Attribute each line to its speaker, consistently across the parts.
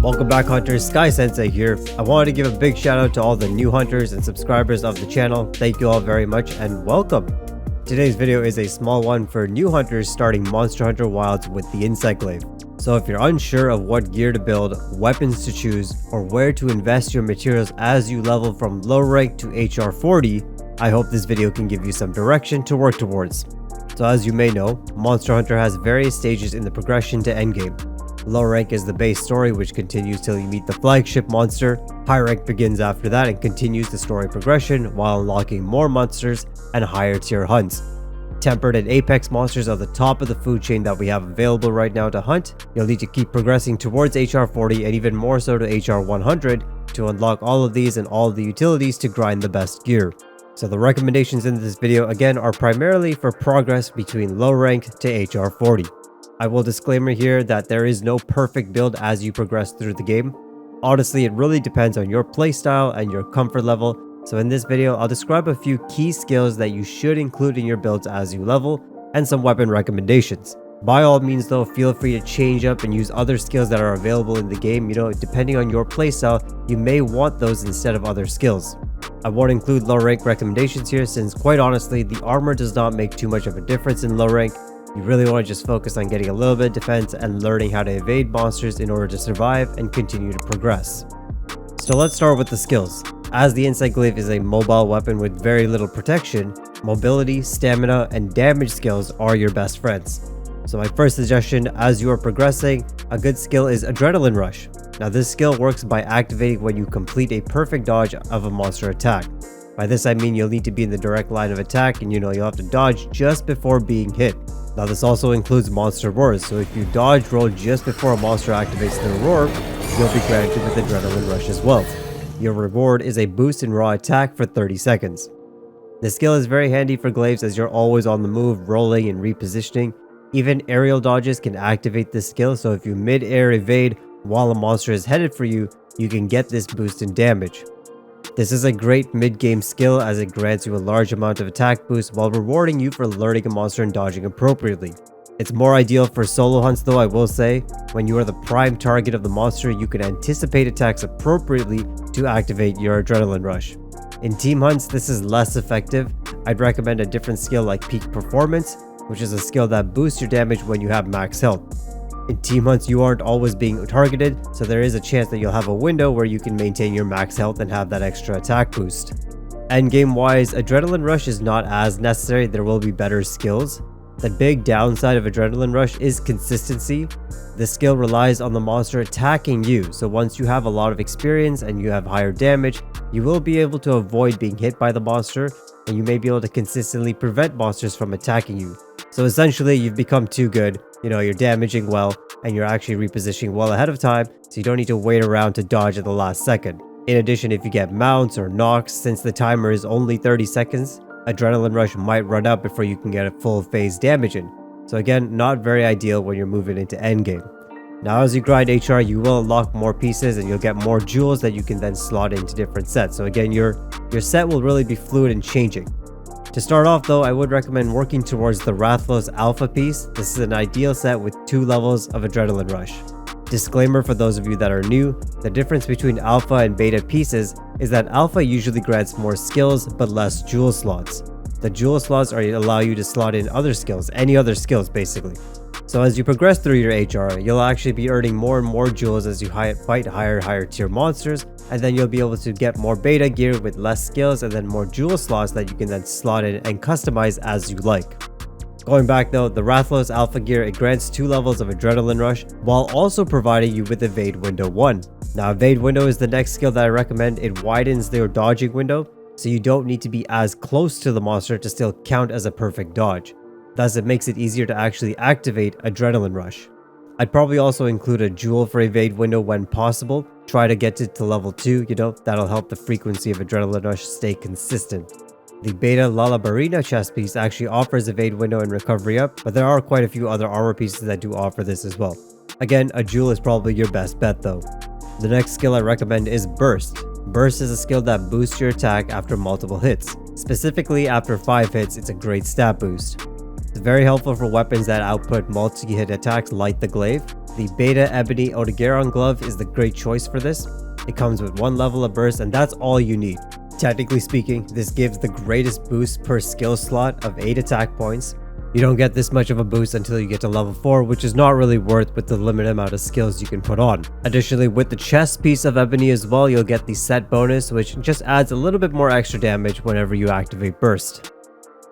Speaker 1: Welcome back, hunters. Sky Sensei here. I wanted to give a big shout out to all the new hunters and subscribers of the channel. Thank you all very much and welcome. Today's video is a small one for new hunters starting Monster Hunter Wilds with the Insight Glaive. So if you're unsure of what gear to build, weapons to choose, or where to invest your materials as you level from low rank to HR 40, I hope this video can give you some direction to work towards. So as you may know, Monster Hunter has various stages in the progression to endgame. Low rank is the base story, which continues till you meet the flagship monster. High rank begins after that and continues the story progression while unlocking more monsters and higher tier hunts. Tempered and apex monsters are the top of the food chain that we have available right now to hunt. You'll need to keep progressing towards HR 40 and even more so to HR 100 to unlock all of these and all of the utilities to grind the best gear. So the recommendations in this video again are primarily for progress between low rank to HR 40. I will disclaimer here that there is no perfect build as you progress through the game. Honestly, it really depends on your playstyle and your comfort level. So in this video, I'll describe a few key skills that you should include in your builds as you level, and some weapon recommendations. By all means though, feel free to change up and use other skills that are available in the game. Depending on your playstyle, you may want those instead of other skills. I won't include low rank recommendations here since quite honestly, the armor does not make too much of a difference in low rank. You really want to just focus on getting a little bit of defense and learning how to evade monsters in order to survive and continue to progress. So let's start with the skills. As the Insight Glaive is a mobile weapon with very little protection, mobility, stamina, and damage skills are your best friends. So my first suggestion as you are progressing, a good skill is Adrenaline Rush. Now this skill works by activating when you complete a perfect dodge of a monster attack. By this I mean you'll need to be in the direct line of attack and you'll have to dodge just before being hit. Now this also includes monster roars, so if you dodge roll just before a monster activates their roar, you'll be granted with Adrenaline Rush as well. Your reward is a boost in raw attack for 30 seconds. This skill is very handy for glaives as you're always on the move, rolling and repositioning. Even aerial dodges can activate this skill, so if you mid-air evade while a monster is headed for you, you can get this boost in damage. This is a great mid-game skill as it grants you a large amount of attack boost while rewarding you for learning a monster and dodging appropriately. It's more ideal for solo hunts though, I will say. When you are the prime target of the monster, you can anticipate attacks appropriately to activate your Adrenaline Rush. In team hunts, this is less effective. I'd recommend a different skill like Peak Performance, which is a skill that boosts your damage when you have max health. In team hunts, you aren't always being targeted, so there is a chance that you'll have a window where you can maintain your max health and have that extra attack boost. Endgame wise, Adrenaline Rush is not as necessary, there will be better skills. The big downside of Adrenaline Rush is consistency. The skill relies on the monster attacking you, so once you have a lot of experience and you have higher damage, you will be able to avoid being hit by the monster, and you may be able to consistently prevent monsters from attacking you. So essentially, you've become too good. You're damaging well, and you're actually repositioning well ahead of time, so you don't need to wait around to dodge at the last second. In addition, if you get mounts or knocks, since the timer is only 30 seconds, Adrenaline Rush might run out before you can get a full phase damage in. So again, not very ideal when you're moving into endgame. Now as you grind HR, you will unlock more pieces and you'll get more jewels that you can then slot into different sets. So again, your set will really be fluid and changing. To start off though, I would recommend working towards the Rathalos Alpha piece. This is an ideal set with 2 levels of Adrenaline Rush. Disclaimer for those of you that are new, the difference between Alpha and Beta pieces is that Alpha usually grants more skills but less jewel slots. The jewel slots allow you to slot in other skills, any other skills basically. So as you progress through your HR, you'll actually be earning more and more jewels as you fight higher tier monsters, and then you'll be able to get more beta gear with less skills and then more jewel slots that you can then slot in and customize as you like. Going back though, the Rathalos Alpha gear, it grants 2 levels of Adrenaline Rush while also providing you with Evade Window 1. Now Evade Window is the next skill that I recommend. It widens your dodging window, so you don't need to be as close to the monster to still count as a perfect dodge. Thus it makes it easier to actually activate Adrenaline Rush. I'd probably also include a jewel for Evade Window when possible. Try to get it to level 2, that'll help the frequency of Adrenaline Rush stay consistent. The Beta Lalabarina chest piece actually offers Evade Window and Recovery Up, but there are quite a few other armor pieces that do offer this as well. Again, a jewel is probably your best bet though. The next skill I recommend is Burst. Burst is a skill that boosts your attack after multiple hits. Specifically after 5 hits, it's a great stat boost. It's very helpful for weapons that output multi-hit attacks like the Glaive. The Beta Ebony Odogaron glove is the great choice for this. It comes with 1 level of burst and that's all you need. Technically speaking, this gives the greatest boost per skill slot of 8 attack points. You don't get this much of a boost until you get to level 4, which is not really worth with the limited amount of skills you can put on. Additionally, with the chest piece of Ebony as well, you'll get the set bonus, which just adds a little bit more extra damage whenever you activate burst.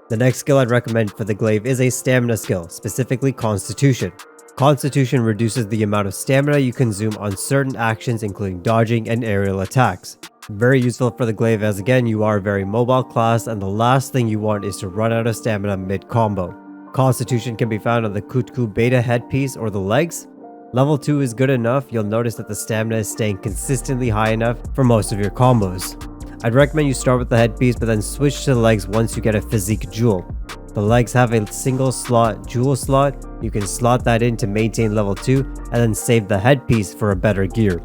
Speaker 1: The next skill I'd recommend for the Glaive is a stamina skill, specifically Constitution. Constitution reduces the amount of stamina you consume on certain actions, including dodging and aerial attacks. Very useful for the Glaive as again, you are a very mobile class and the last thing you want is to run out of stamina mid-combo. Constitution can be found on the Kutku Beta headpiece or the legs. Level 2 is good enough, you'll notice that the stamina is staying consistently high enough for most of your combos. I'd recommend you start with the headpiece but then switch to the legs once you get a physique jewel. The legs have a single slot jewel slot, you can slot that in to maintain level 2 and then save the headpiece for a better gear.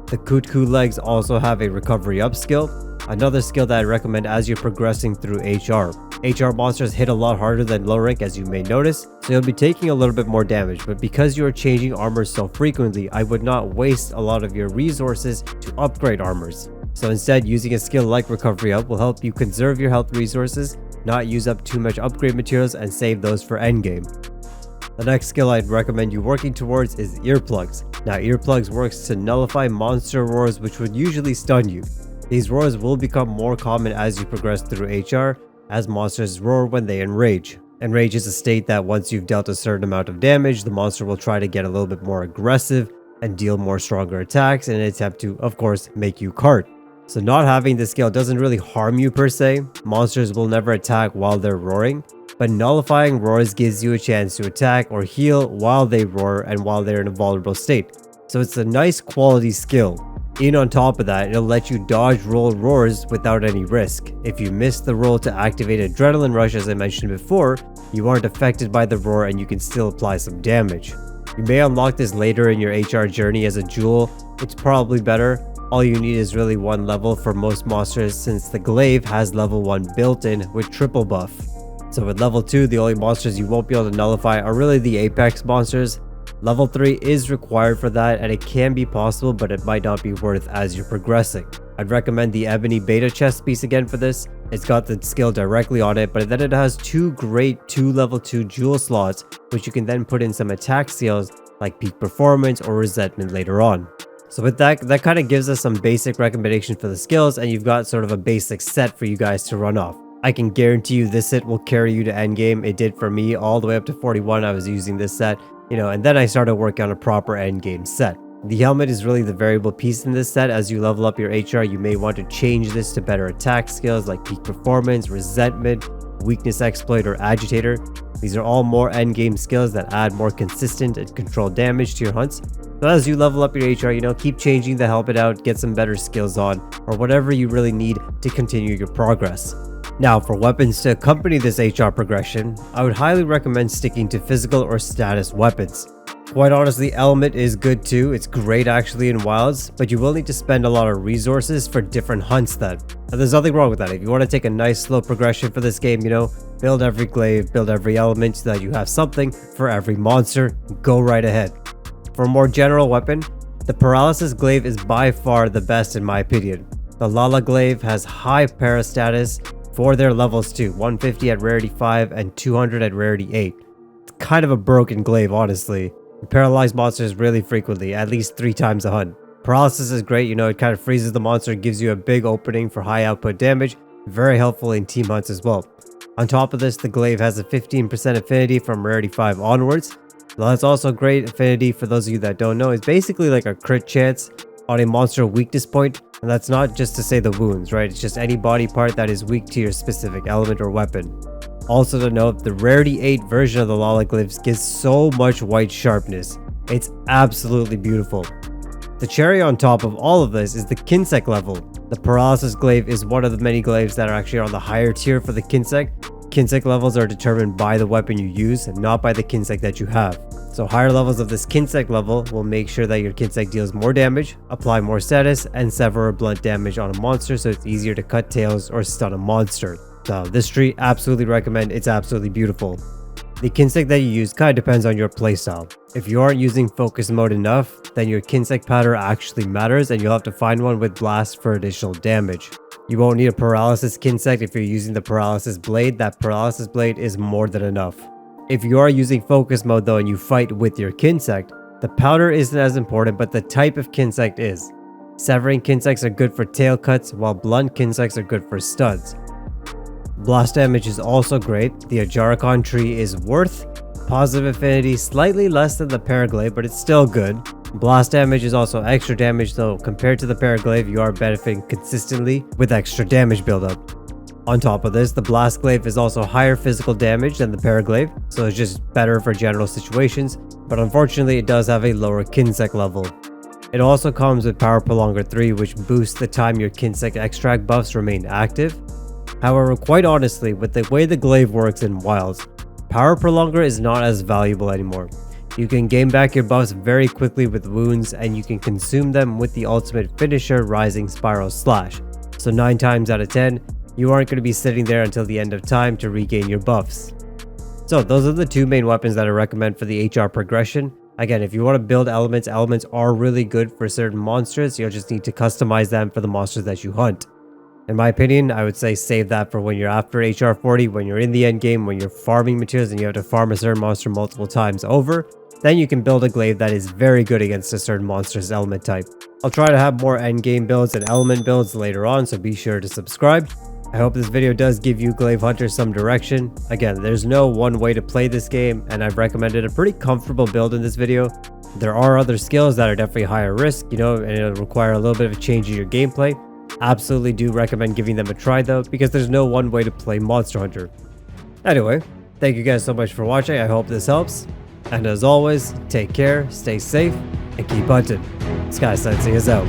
Speaker 1: The Kutku legs also have a recovery up skill, another skill that I recommend as you're progressing through HR. HR monsters hit a lot harder than low rank as you may notice, so you'll be taking a little bit more damage, but because you are changing armors so frequently, I would not waste a lot of your resources to upgrade armors. So instead, using a skill like recovery up will help you conserve your health resources, not use up too much upgrade materials and save those for endgame. The next skill I'd recommend you working towards is earplugs. Now earplugs works to nullify monster roars which would usually stun you. These roars will become more common as you progress through HR, as monsters roar when they enrage. Enrage is a state that once you've dealt a certain amount of damage, the monster will try to get a little bit more aggressive and deal more stronger attacks in an attempt to, of course, make you cart. So not having this skill doesn't really harm you per se. Monsters will never attack while they're roaring, but nullifying roars gives you a chance to attack or heal while they roar and while they're in a vulnerable state. So it's a nice quality skill. And on top of that, it'll let you dodge roll roars without any risk. If you miss the roll to activate Adrenaline Rush as I mentioned before, you aren't affected by the roar and you can still apply some damage. You may unlock this later in your HR journey as a jewel, it's probably better. All you need is really 1 level for most monsters since the Glaive has level 1 built in with triple buff. So with level 2, the only monsters you won't be able to nullify are really the Apex monsters. Level 3 is required for that and it can be possible but it might not be worth as you're progressing. I'd recommend the Ebony Beta chest piece again for this. It's got the skill directly on it, but then it has 2 great level 2 jewel slots which you can then put in some attack skills like Peak Performance or Resentment later on. So with that kind of gives us some basic recommendations for the skills and you've got sort of a basic set for you guys to run off. I can guarantee you this set will carry you to endgame. It did for me all the way up to 41. I was using this set. And then I started working on a proper endgame set. The helmet is really the variable piece in this set. As you level up your HR, you may want to change this to better attack skills like Peak Performance, Resentment, Weakness Exploit, or Agitator. These are all more endgame skills that add more consistent and controlled damage to your hunts. So as you level up your HR, keep changing the helmet out, get some better skills on, or whatever you really need to continue your progress. Now, for weapons to accompany this HR progression, I would highly recommend sticking to physical or status weapons. Quite honestly, Element is good too, it's great actually in wilds, but you will need to spend a lot of resources for different hunts then. And there's nothing wrong with that. If you want to take a nice slow progression for this game, build every glaive, build every element so that you have something for every monster, go right ahead. For a more general weapon, the Paralysis Glaive is by far the best in my opinion. The Lala Glaive has high para status for their levels too, 150 at rarity 5 and 200 at rarity 8. It's kind of a broken glaive honestly. You paralyze monsters really frequently, at least 3 times a hunt. Paralysis is great, it kind of freezes the monster, gives you a big opening for high output damage, very helpful in team hunts as well. On top of this, the glaive has a 15% affinity from rarity 5 onwards. Now that's also great affinity for those of you that don't know, it's basically like a crit chance on a monster weakness point, and that's not just to say the wounds, right? It's just any body part that is weak to your specific element or weapon. Also to note, the rarity 8 version of the Lala Glyphs gives so much white sharpness. It's absolutely beautiful. The cherry on top of all of this is the Kinsec level. The Paralysis Glaive is one of the many glaives that are actually on the higher tier for the Kinsec. Kinsec levels are determined by the weapon you use and not by the Kinsec that you have. So higher levels of this Kinsec level will make sure that your Kinsec deals more damage, apply more status, and sever or blunt damage on a monster so it's easier to cut tails or stun a monster. So this tree, absolutely recommend, it's absolutely beautiful. The kinsect that you use kind of depends on your playstyle. If you aren't using focus mode enough, then your kinsect powder actually matters and you'll have to find one with blast for additional damage. You won't need a paralysis kinsect if you're using the paralysis blade. That paralysis blade is more than enough. If you are using focus mode though and you fight with your kinsect, the powder isn't as important, but the type of kinsect is. Severing kinsects are good for tail cuts, while blunt kinsects are good for studs. Blast damage is also great. The Ajaricon tree is worth positive affinity, slightly less than the Paraglaive, but it's still good. Blast damage is also extra damage, though compared to the Paraglaive, you are benefiting consistently with extra damage buildup. On top of this, the Blast Glaive is also higher physical damage than the Paraglaive, so it's just better for general situations, but unfortunately it does have a lower kinsect level. It also comes with Power Prolonger 3, which boosts the time your kinsect extract buffs remain active. However, quite honestly, with the way the Glaive works in Wilds, Power Prolonger is not as valuable anymore. You can gain back your buffs very quickly with wounds, and you can consume them with the ultimate finisher, Rising Spiral Slash. So 9 times out of 10, you aren't going to be sitting there until the end of time to regain your buffs. So those are the two main weapons that I recommend for the HR progression. Again, if you want to build elements, elements are really good for certain monsters. You'll just need to customize them for the monsters that you hunt. In my opinion, I would say save that for when you're after HR 40, when you're in the end game, when you're farming materials and you have to farm a certain monster multiple times over. Then you can build a glaive that is very good against a certain monster's element type. I'll try to have more end game builds and element builds later on, so be sure to subscribe. I hope this video does give you Glaive Hunters some direction. Again, there's no one way to play this game, and I've recommended a pretty comfortable build in this video. There are other skills that are definitely higher risk, and it'll require a little bit of a change in your gameplay. Absolutely do recommend giving them a try though, because there's no one way to play Monster Hunter. Anyway, thank you guys so much for watching. I hope this helps. And as always, take care, stay safe, and keep hunting. Sky Sensei is out.